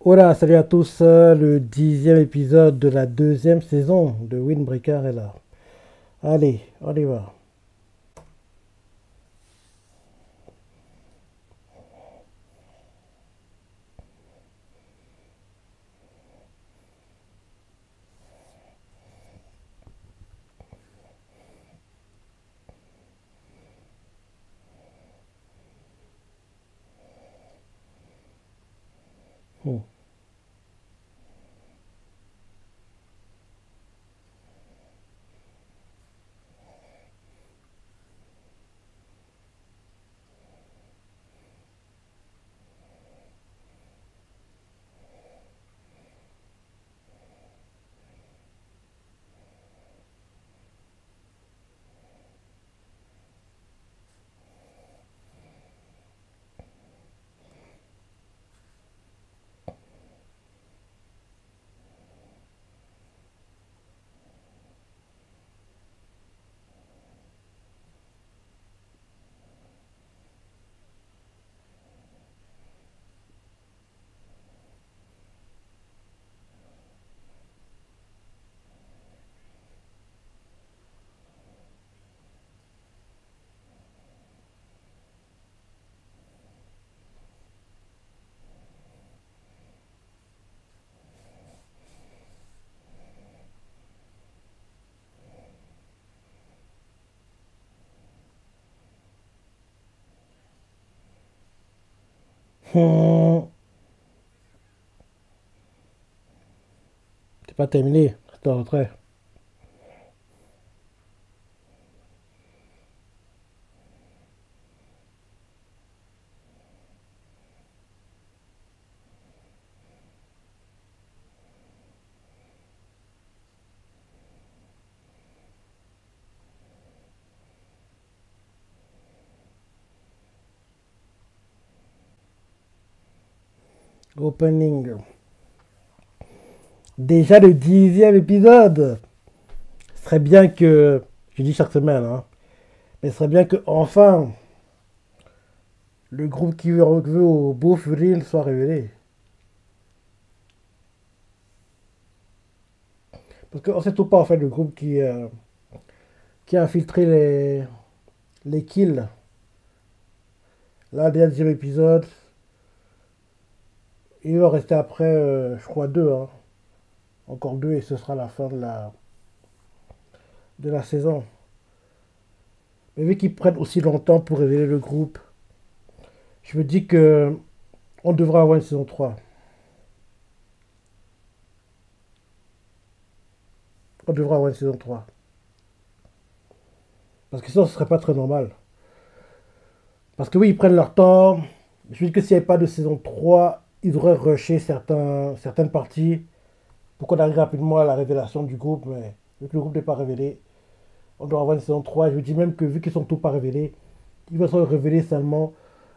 Hola, salut à tous. Le 10e épisode de la deuxième saison de Windbreaker est là. Allez, on y va. Hmm. Hmm. C'est pas terminé. C'est en retrait. Opening. Déjà le 10e épisode. Ce serait bien que, je dis chaque semaine, hein, mais ce serait bien que enfin le groupe qui veut au beau Furil soit révélé. Parce qu'on sait tout pas en fait le groupe qui a infiltré les kills. Là, le 10e épisode, il va rester après, je crois, deux, hein. Encore deux et ce sera la fin de la saison. Mais vu qu'ils prennent aussi longtemps pour révéler le groupe, je me dis que on devrait avoir une saison 3. On devrait avoir une saison 3. Parce que sinon, ce serait pas très normal. Parce que oui, ils prennent leur temps. Je me dis que s'il n'y avait pas de saison 3, ils devraient rusher certaines parties pour qu'on arrive rapidement à la révélation du groupe. Mais vu que le groupe n'est pas révélé, on doit avoir une saison 3. Je me dis même que vu qu'ils sont tous pas révélés, ils vont se révéler seulement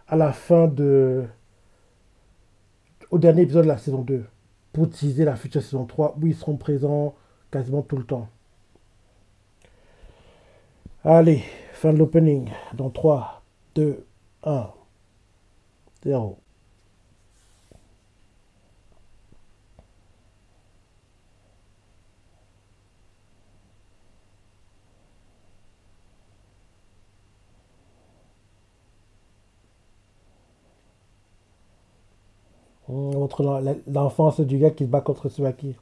à la fin au dernier épisode de la saison 2 pour teaser la future saison 3 où ils seront présents quasiment tout le temps. Allez, fin de l'opening dans 3, 2, 1, 0. On montre l'enfance du gars qui se bat contre Tsubaki.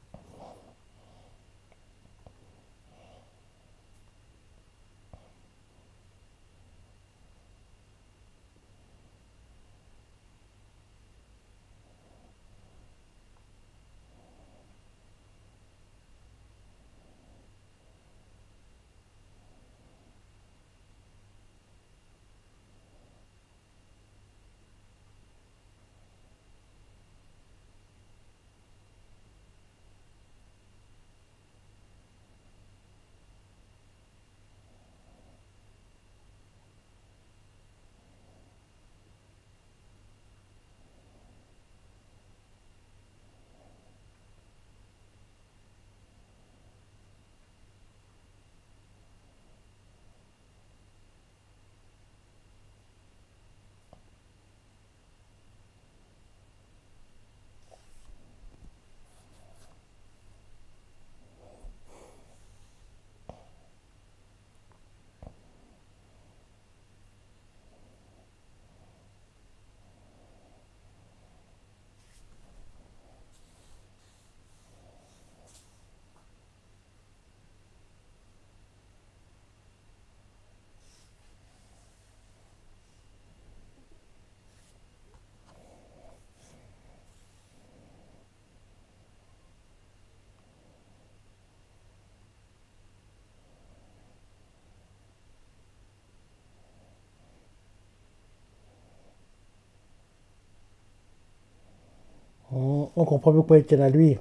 On comprend pourquoi ils tiennent à lui.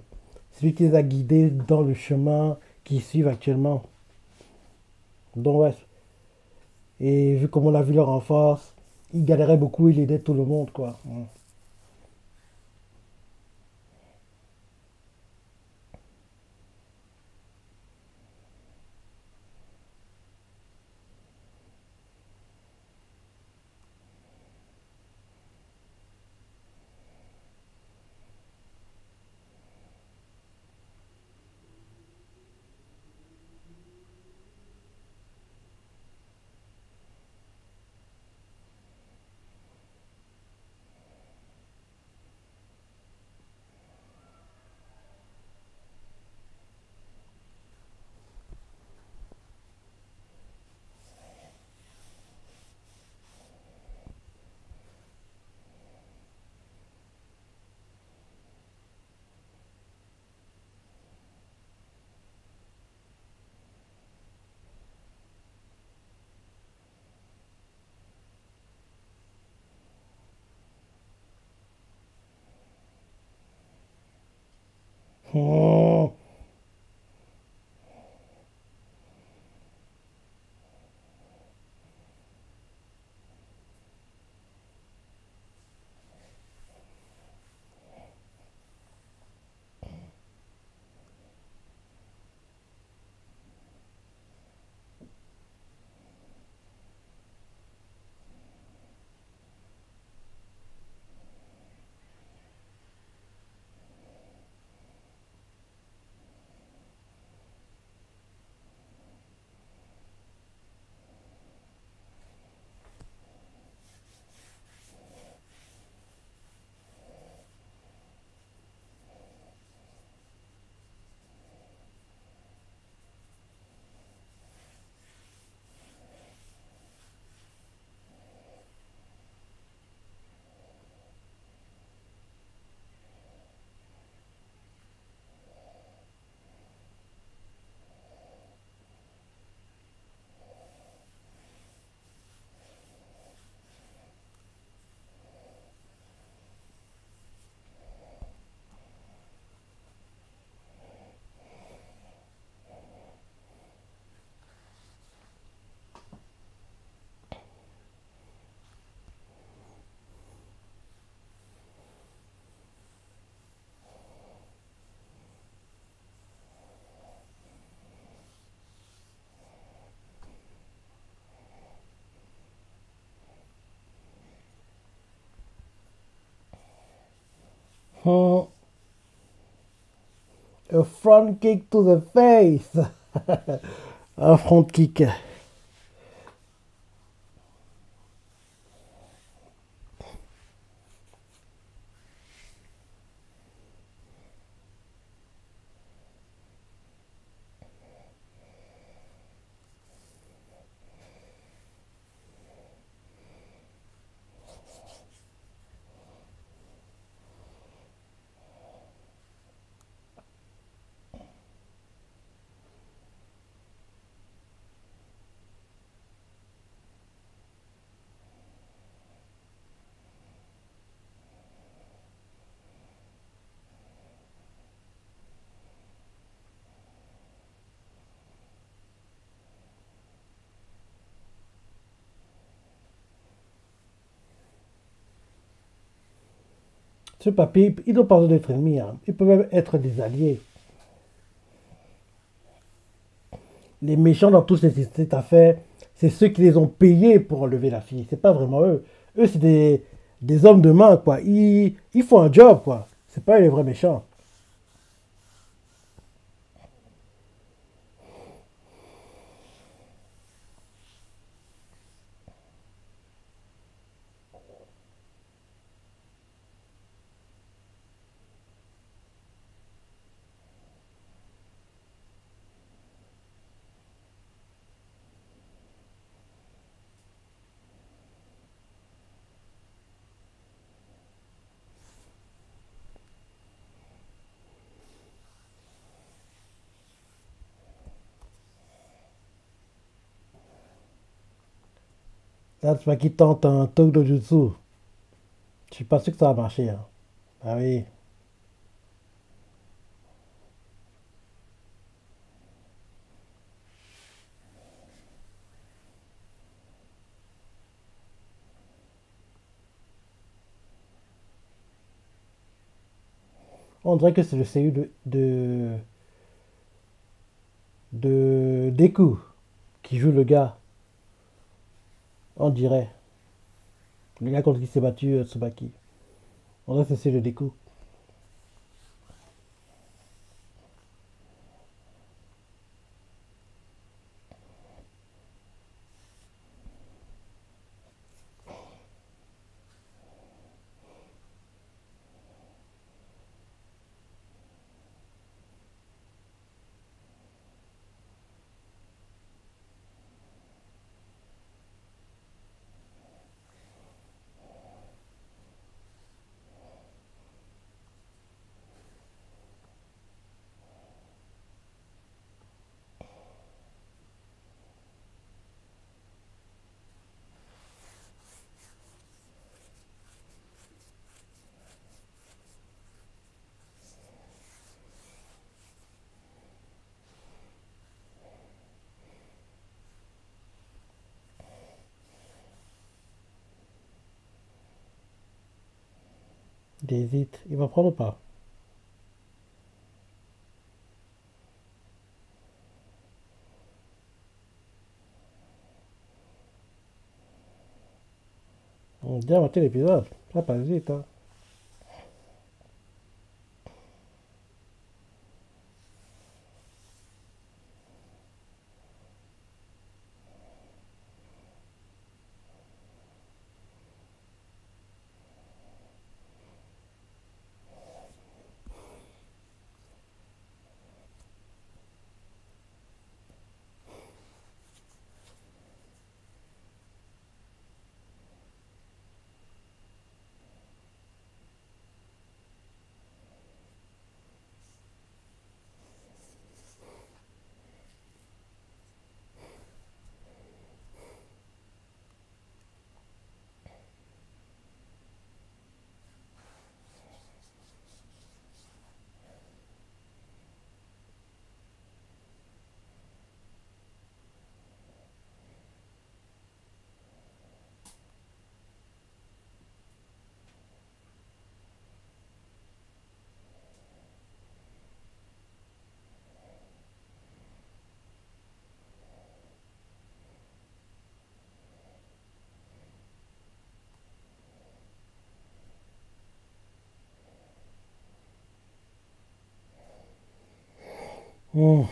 C'est lui qui les a guidés dans le chemin qu'ils suivent actuellement. Donc, ouais. Et vu comment on a vu leur enfance, ils galéraient beaucoup, ils aidaient tout le monde, quoi. Hmm. Hmm. A front kick to the face. Un front kick. Ce papier, ils n'ont pas besoin d'être ennemis, hein. Ils peuvent même être des alliés. Les méchants dans toute cette affaire, c'est ceux qui les ont payés pour enlever la fille. C'est pas vraiment eux. Eux, c'est des hommes de main, quoi. Ils font un job, quoi. C'est pas eux les vrais méchants. Là, tu vois qui tente un talk de jutsu. Je suis pas sûr que ça va marcher, hein. Ah oui. On dirait que c'est le CU de Deku qui joue le gars. On dirait. Le gars contre qui s'est battu Tsubaki. On dirait que c'est le Deku. Il hésite. Il va prendre ou pas? On dit arrêter l'épisode. Ça passe vite, hein. Hmm.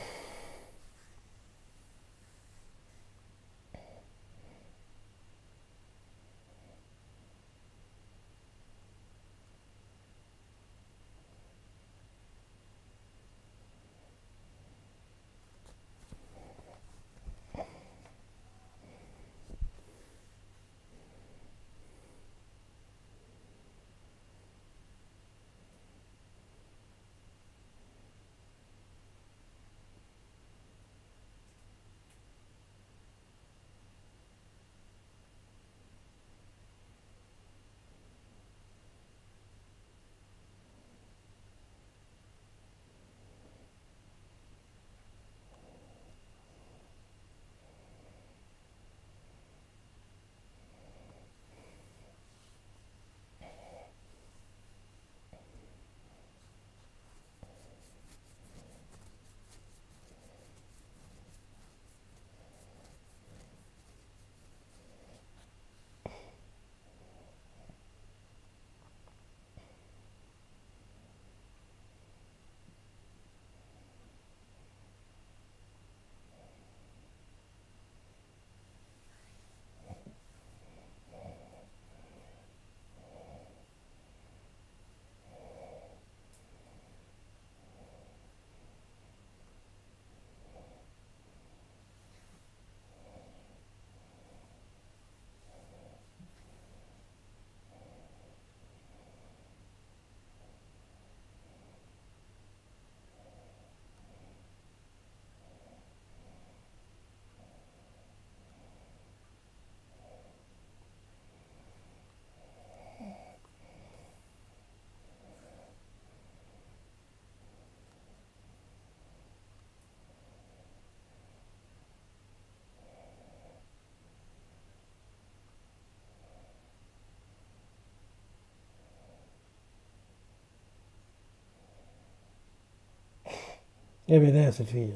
Elle est vénère, cette fille.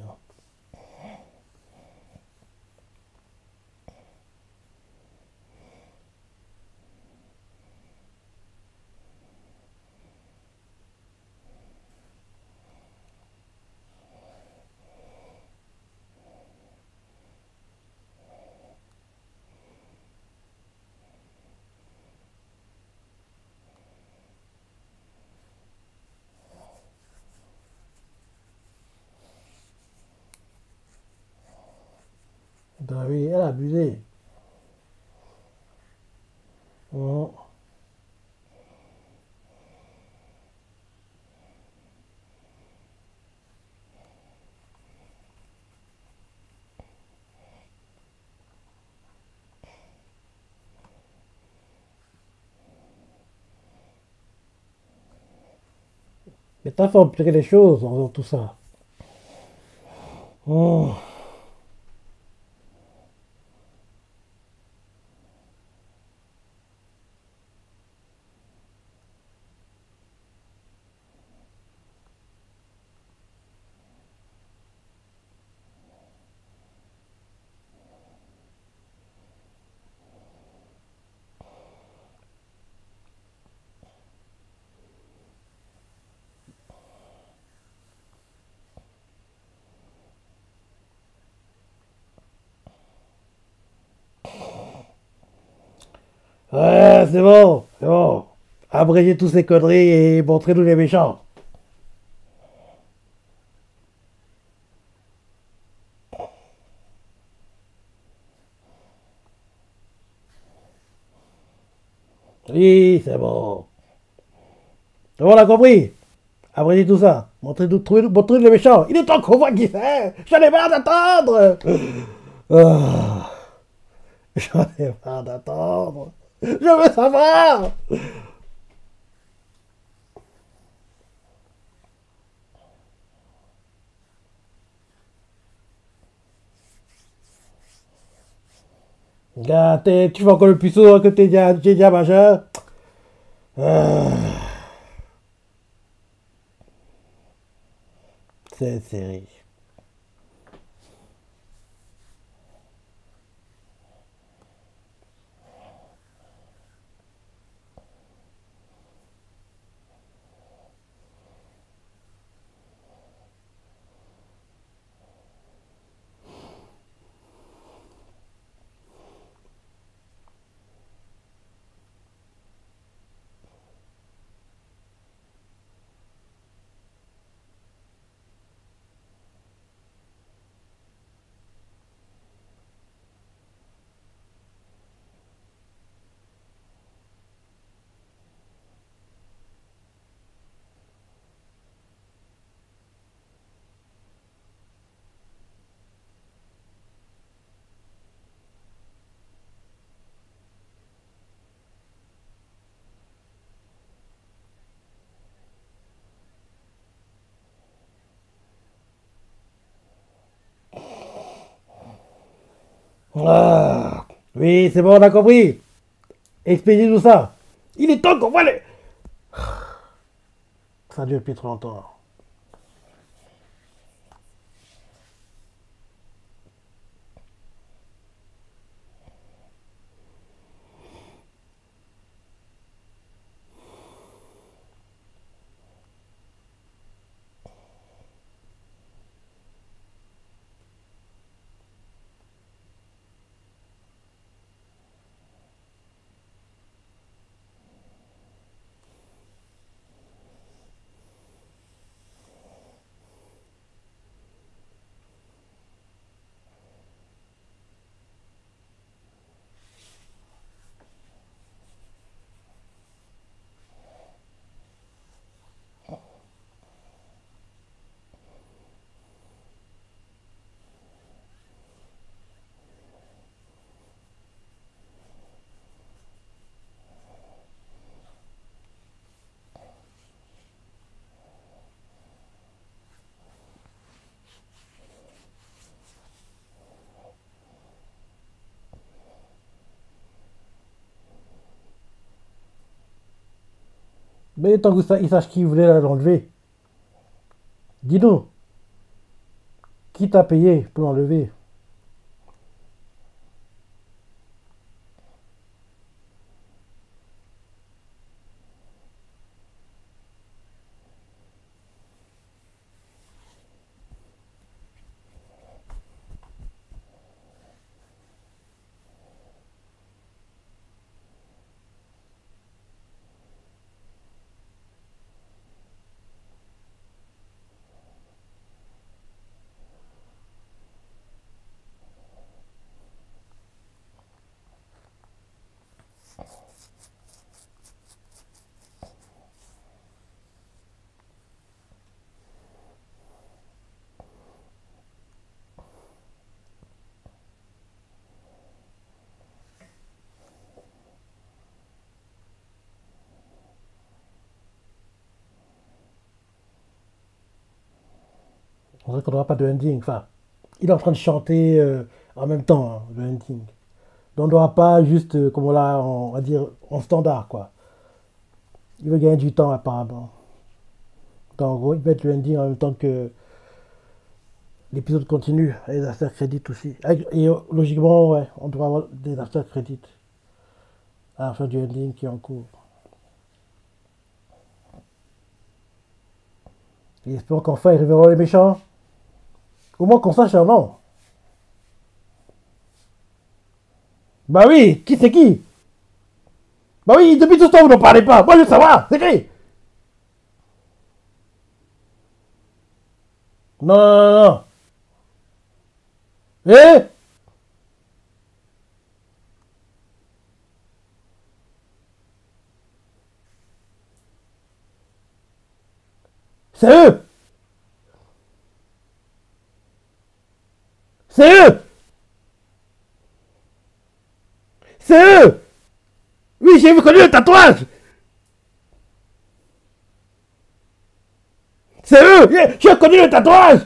Bah oui, elle a abusé. Mhm. Mais t'as fait empirer les choses en faisant tout ça. Mhm. Ouais, c'est bon, c'est bon. Abréger tous ces conneries et montrer-nous les méchants. Oui, c'est bon. C'est bon, on a compris. Abréger tout ça. Montrer-nous les méchants. Il est temps qu'on voit qui c'est. J'en ai marre d'attendre. Ah, j'en ai marre d'attendre. Je veux savoir. Gars, tu vas encore le plus souvent que t'es déjà majeur. Ah, cette série. Ah, oui, c'est bon, on a compris. Expédiez tout ça. Il est temps qu'on voit les... Ça dure depuis trop longtemps. Mais tant que ça, il sache qui voulait l'enlever. Dis-nous. Qui t'a payé pour l'enlever? On dirait qu'on n'aura pas de ending. Enfin, il est en train de chanter en même temps, hein, le ending. Donc on n'aura pas juste, comme on va dire, en standard, quoi. Il veut gagner du temps, apparemment. Donc, en gros, il va être le ending en même temps que l'épisode continue, avec les after credits aussi. Et logiquement, ouais, on doit avoir des after credits à la fin du ending qui est en cours. Et espérons qu'enfin ils révéleront les méchants. Au moins qu'on sache leur nom. Bah oui, qui c'est qui? Bah oui, depuis tout ce temps vous n'en parlez pas. Moi je veux savoir, c'est qui? Non, non, non, non. Eh? C'est eux! C'est eux! C'est eux! Oui, j'ai reconnu le tatouage! C'est eux! J'ai reconnu le tatouage!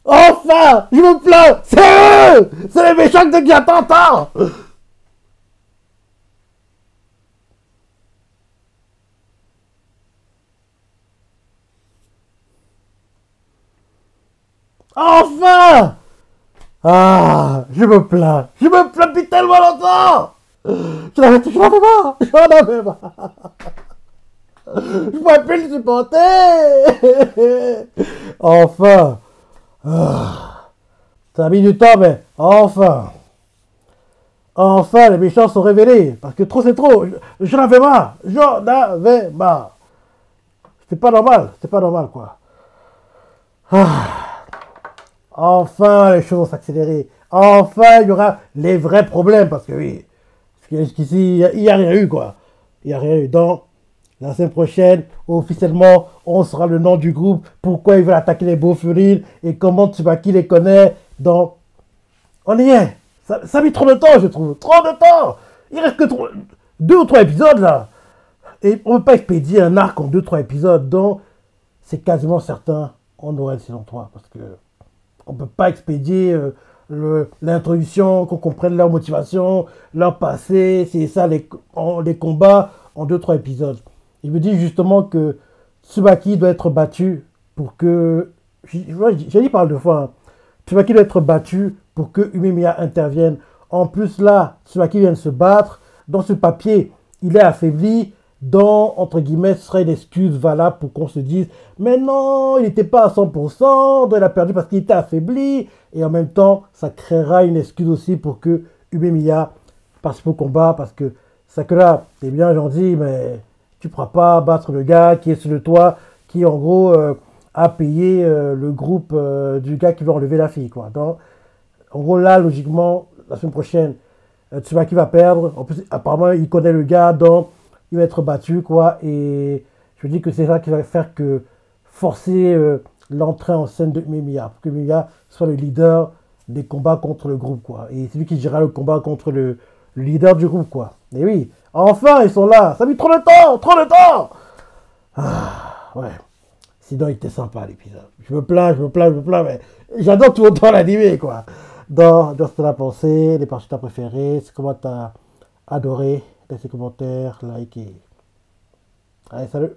Enfin! Je me plains! C'est eux! C'est les méchants de qui attendent tant! Enfin! Ah! Je me plains! Je me plains depuis tellement longtemps! Je n'en avais pas! J'en avais pas! Je pourrais plus le supporter! Enfin! Ah, ça a mis du temps, mais enfin! Enfin, les méchants sont révélés! Parce que trop, c'est trop! J'en avais marre! J'en avais marre! C'est pas normal! C'est pas normal, quoi! Ah, enfin, les choses vont s'accélérer! Enfin, il y aura les vrais problèmes! Parce que oui, jusqu'ici, il n'y a rien eu, quoi! Il n'y a rien eu. Donc, la semaine prochaine, officiellement, on saura le nom du groupe, pourquoi ils veulent attaquer les Bofuril et comment Tsubaki les connaît. Donc, on y est. Ça a mis trop de temps, je trouve. Trop de temps. Il reste que 2 ou 3 épisodes, là. Et on ne peut pas expédier un arc en 2 ou 3 épisodes. Donc, c'est quasiment certain, on aura une saison 3. Parce que on ne peut pas expédier l'introduction, qu'on comprenne leur motivation, leur passé, c'est ça, les combats en 2 ou 3 épisodes. Il me dit justement que Tsubaki doit être battu pour que... J'ai dit par 2 fois, hein, Tsubaki doit être battu pour que Umemiya intervienne. En plus là, Tsubaki vient de se battre. Dans ce papier, il est affaibli. Dans, entre guillemets, ce serait une excuse valable pour qu'on se dise mais non, il n'était pas à 100%, donc il a perdu parce qu'il était affaibli. Et en même temps, ça créera une excuse aussi pour que Umemiya participe au combat parce que Sakura, t'es bien gentil, mais tu ne pourras pas battre le gars qui est sur le toit, qui en gros a payé le groupe du gars qui veut enlever la fille, quoi. Donc, en gros, là, logiquement, la semaine prochaine, Tsubaki va perdre. En plus, apparemment, il connaît le gars, donc il va être battu, quoi. Et je dis que c'est ça qui va faire que forcer l'entrée en scène de Umemiya, pour que Umemiya soit le leader des combats contre le groupe, quoi. Et c'est lui qui gérera le combat contre le leader du groupe, quoi. Et oui, enfin, ils sont là. Ça a mis trop de temps, trop de temps. Ah, ouais. Sinon, il était sympa l'épisode. Je me plains, je me plains, je me plains, mais j'adore tout autant l'animé, quoi. Dans ce que t'as pensé, les parties que t'as préférées, c'est comment t'as adoré, laissez commentaires, like et... Allez, salut!